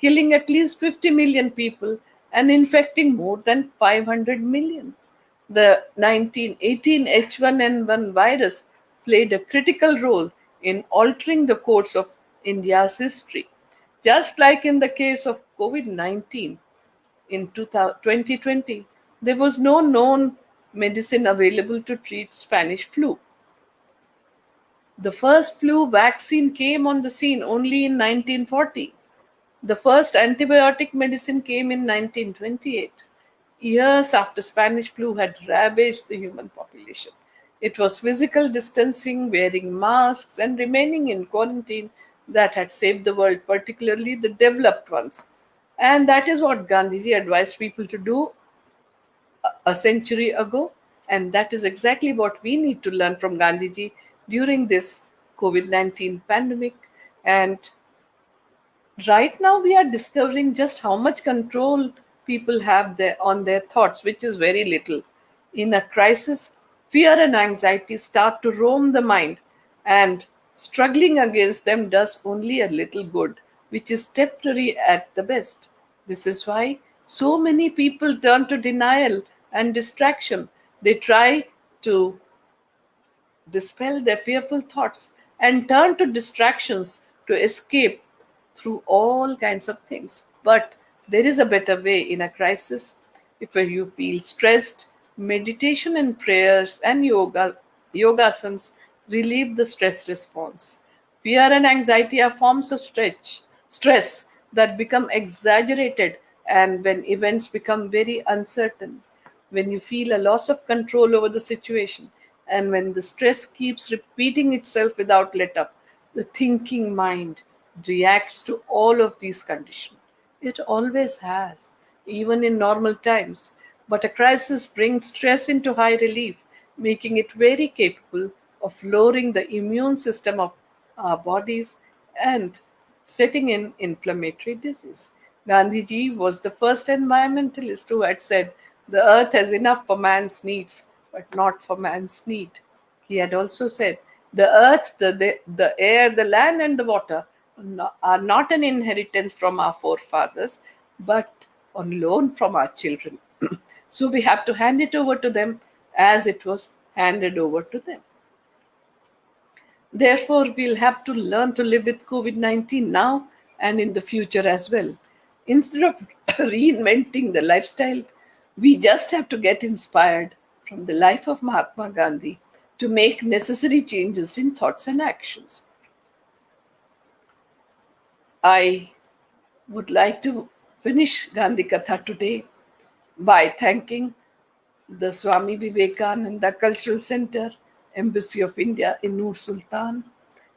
killing at least 50 million people and infecting more than 500 million. The 1918 H1N1 virus played a critical role in altering the course of India's history. Just like in the case of COVID 19, in 2020, there was no known medicine available to treat Spanish flu. The first flu vaccine came on the scene only in 1940. The first antibiotic medicine came in 1928, years after Spanish flu had ravaged the human population. It was physical distancing, wearing masks, and remaining in quarantine that had saved the world, particularly the developed ones. And that is what Gandhiji advised people to do a century ago. And that is exactly what we need to learn from Gandhiji during this COVID 19 pandemic. And right now, we are discovering just how much control people have on their thoughts, which is very little. In a crisis, fear and anxiety start to roam the mind, and struggling against them does only a little good, which is temporary at the best. This is why so many people turn to denial and distraction. They try to dispel their fearful thoughts and turn to distractions to escape through all kinds of things. But there is a better way in a crisis. If you feel stressed, meditation and prayers and yogasans relieve the stress response. Fear and anxiety are forms of stress that become exaggerated and when events become very uncertain. When you feel a loss of control over the situation, and when the stress keeps repeating itself without let up, the thinking mind reacts to all of these conditions. It always has, even in normal times. But a crisis brings stress into high relief, making it very capable of lowering the immune system of our bodies and setting in inflammatory disease. Gandhiji was the first environmentalist who had said, "The earth has enough for man's needs, but not for man's need." He had also said, "The earth, the air, the land, and the water are not an inheritance from our forefathers, but on loan from our children." So we have to hand it over to them as it was handed over to them. Therefore, we'll have to learn to live with COVID 19 now and in the future as well. Instead of reinventing the lifestyle, we just have to get inspired from the life of Mahatma Gandhi to make necessary changes in thoughts and actions. I would like to finish Gandhi Katha today by thanking the Swami Vivekananda Cultural Center, Embassy of India in Nur Sultan,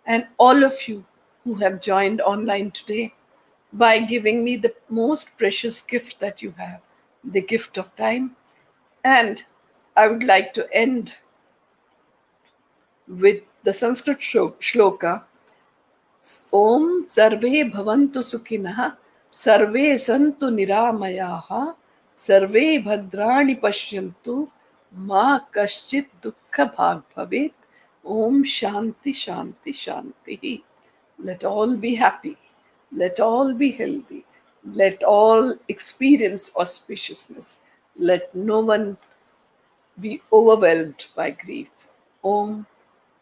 and all of you who have joined online today by giving me the most precious gift that you have, the gift of time. And I would like to end with the Sanskrit shloka, Om Sarve Bhavantu Sukhinah, Sarve Santu Niramayaha, Sarve Bhadrani Pashyantu, Ma Kaschit Dukkha Bhag Bhavet, Om Shanti Shanti Shanti. Let all be happy, let all be healthy, let all experience auspiciousness, let no one be overwhelmed by grief. Om,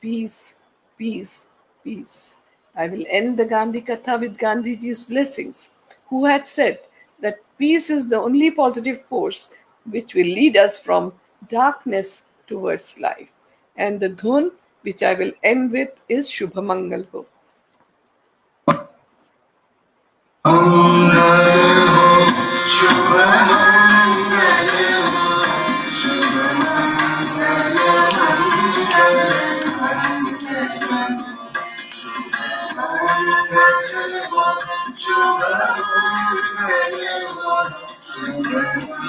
peace, peace, peace. I will end the Gandhi Katha with Gandhiji's blessings, who had said that peace is the only positive force which will lead us from darkness towards life. And the dhun which I will end with is Shubha Mangal Ho. Om Shubha Mangal Shubha Mangal Shubha Mangal Shubha